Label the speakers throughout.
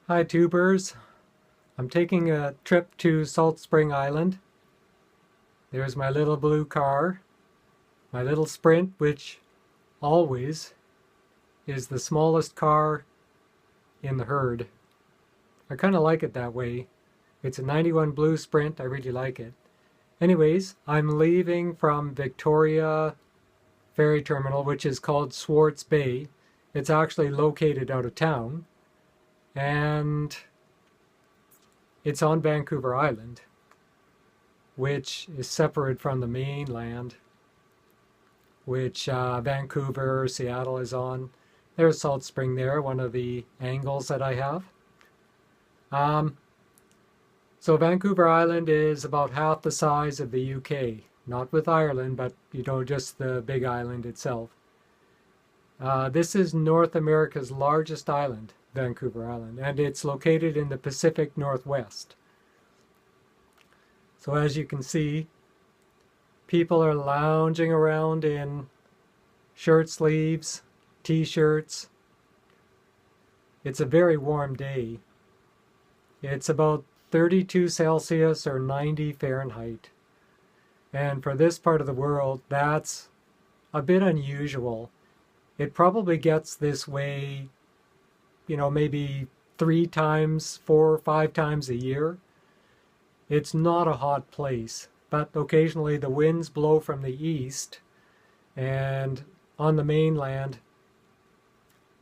Speaker 1: Hi tubers, I'm taking a trip to Salt Spring Island. There's my little blue car, my little Sprint, which always is the smallest car in the herd. I kind of like it that way. It's a 91 blue Sprint, I really like it. Anyways, I'm leaving from Victoria Ferry Terminal, which is called Swartz Bay. It's actually located out of town, and it's on Vancouver Island, which is separate from the mainland, which Vancouver, Seattle is on. There's Salt Spring there, one of the angles that I have. So Vancouver Island is about half the size of the UK, not with Ireland, but just the big island itself. This is North America's largest island, Vancouver Island, and it's located in the Pacific Northwest. So as you can see, people are lounging around in shirt sleeves, t-shirts. It's a very warm day. It's about 32 Celsius or 90 Fahrenheit. And for this part of the world, that's a bit unusual. It probably gets this way, maybe 3 times, 4 or 5 times a year. It's not a hot place, but occasionally the winds blow from the east, and on the mainland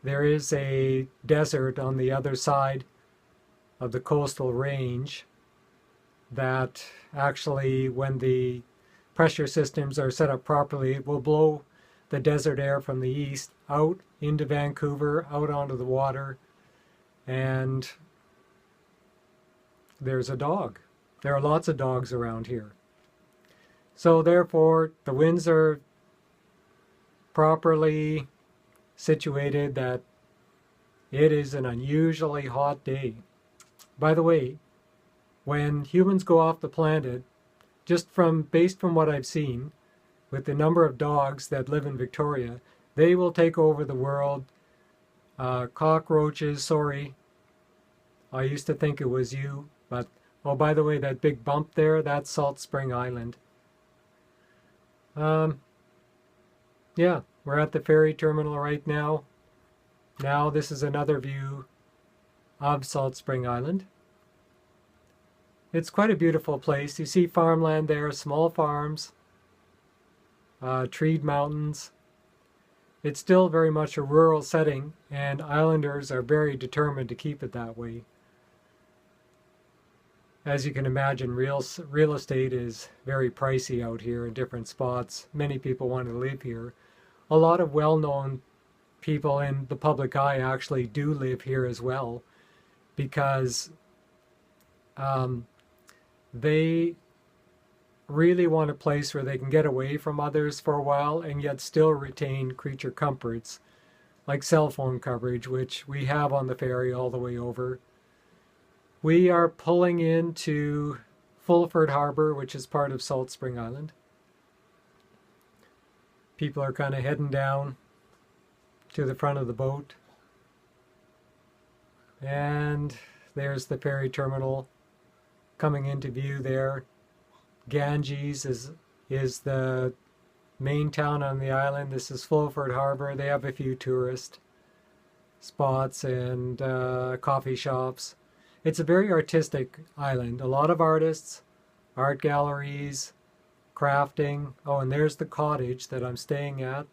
Speaker 1: there is a desert on the other side of the coastal range that actually, when the pressure systems are set up properly, will blow the desert air from the east out into Vancouver, out onto the water, and there's a dog. There are lots of dogs around here. So therefore, the winds are properly situated that it is an unusually hot day. By the way, when humans go off the planet, based from what I've seen, with the number of dogs that live in Victoria, they will take over the world. Cockroaches, sorry. I used to think it was you, but oh, by the way, that big bump there, that's Salt Spring Island. Yeah, we're at the ferry terminal right now. Now this is another view of Salt Spring Island. It's quite a beautiful place. You see farmland there, small farms, treed mountains. It's still very much a rural setting, and islanders are very determined to keep it that way. As you can imagine, real estate is very pricey out here in different spots. Many people want to live here. A lot of well-known people in the public eye actually do live here as well, because they really want a place where they can get away from others for a while and yet still retain creature comforts like cell phone coverage, which we have on the ferry all the way over. We are pulling into Fulford Harbor, which is part of Salt Spring Island. People are kind of heading down to the front of the boat. And there's the ferry terminal coming into view there. Ganges is the main town on the island. This is Fulford Harbor. They have a few tourist spots and coffee shops. It's a very artistic island. A lot of artists, art galleries, crafting. Oh, and there's the cottage that I'm staying at.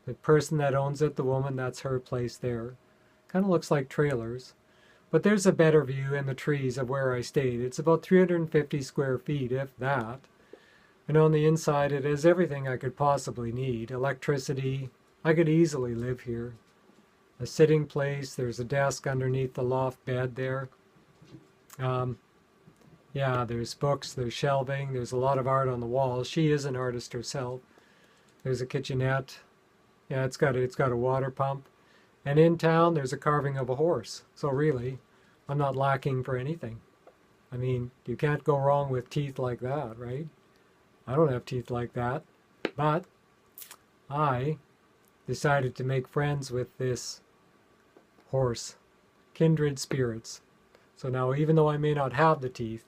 Speaker 1: The person that owns it, the woman, that's her place there. Kind of looks like trailers. But there's a better view in the trees of where I stayed. It's about 350 square feet, if that. And on the inside, it has everything I could possibly need. Electricity. I could easily live here. A sitting place. There's a desk underneath the loft bed there. Yeah, there's books, there's shelving, there's a lot of art on the walls. She is an artist herself. There's a kitchenette. Yeah, it's got a water pump. And in town, there's a carving of a horse. So really, I'm not lacking for anything. I mean, you can't go wrong with teeth like that, right? I don't have teeth like that. But I decided to make friends with this horse. kindred spirits. So now, even though I may not have the teeth,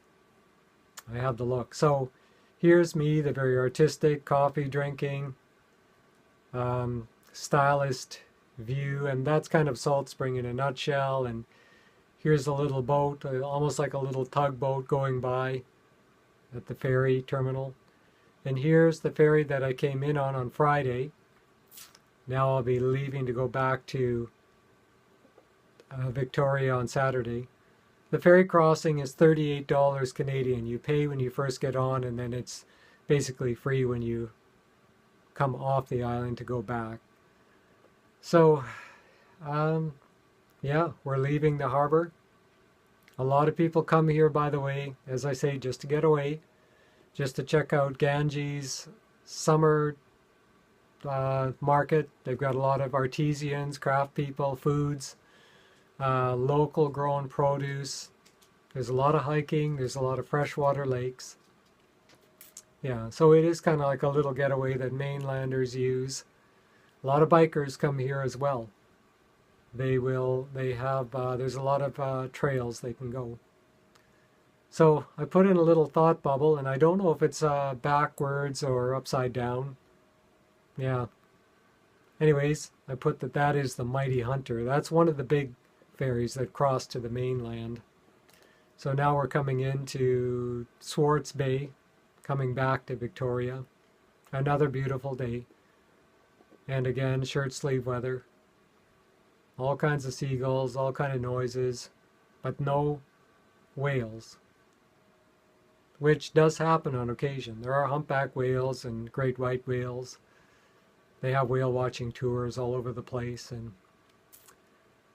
Speaker 1: I have the look. So here's me, the very artistic, coffee drinking, stylist view, and that's kind of Salt Spring in a nutshell. And here's a little boat, almost like a little tugboat going by at the ferry terminal. And here's the ferry that I came in on Friday. Now I'll be leaving to go back to Victoria on Saturday. The ferry crossing is $38 Canadian. You pay when you first get on, and then it's basically free when you come off the island to go back. So, yeah, we're leaving the harbor. A lot of people come here, by the way, as I say, just to get away, just to check out Ganges summer market. They've got a lot of artisans, craft people, foods, local grown produce. There's a lot of hiking. There's a lot of freshwater lakes. Yeah, so it is kind of like a little getaway that mainlanders use. A lot of bikers come here as well. They have, there's a lot of trails they can go. So I put in a little thought bubble, and I don't know if it's backwards or upside down. Yeah. Anyways, I put that is the Mighty Hunter. That's one of the big ferries that cross to the mainland. So now we're coming into Swartz Bay, coming back to Victoria. Another beautiful day. And again, shirt sleeve weather. All kinds of seagulls, all kind of noises, but no whales. Which does happen on occasion. There are humpback whales and great white whales. They have whale watching tours all over the place. And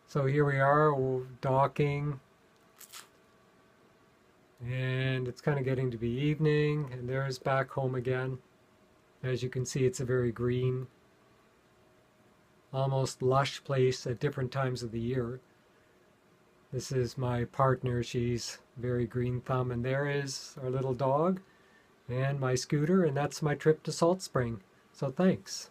Speaker 1: so here we are, docking. And it's kind of getting to be evening, and there's back home again. As you can see, it's a very green, almost lush place at different times of the year. This is my partner. She's very green thumb, and there is our little dog and my scooter, and that's my trip to Salt Spring. So thanks.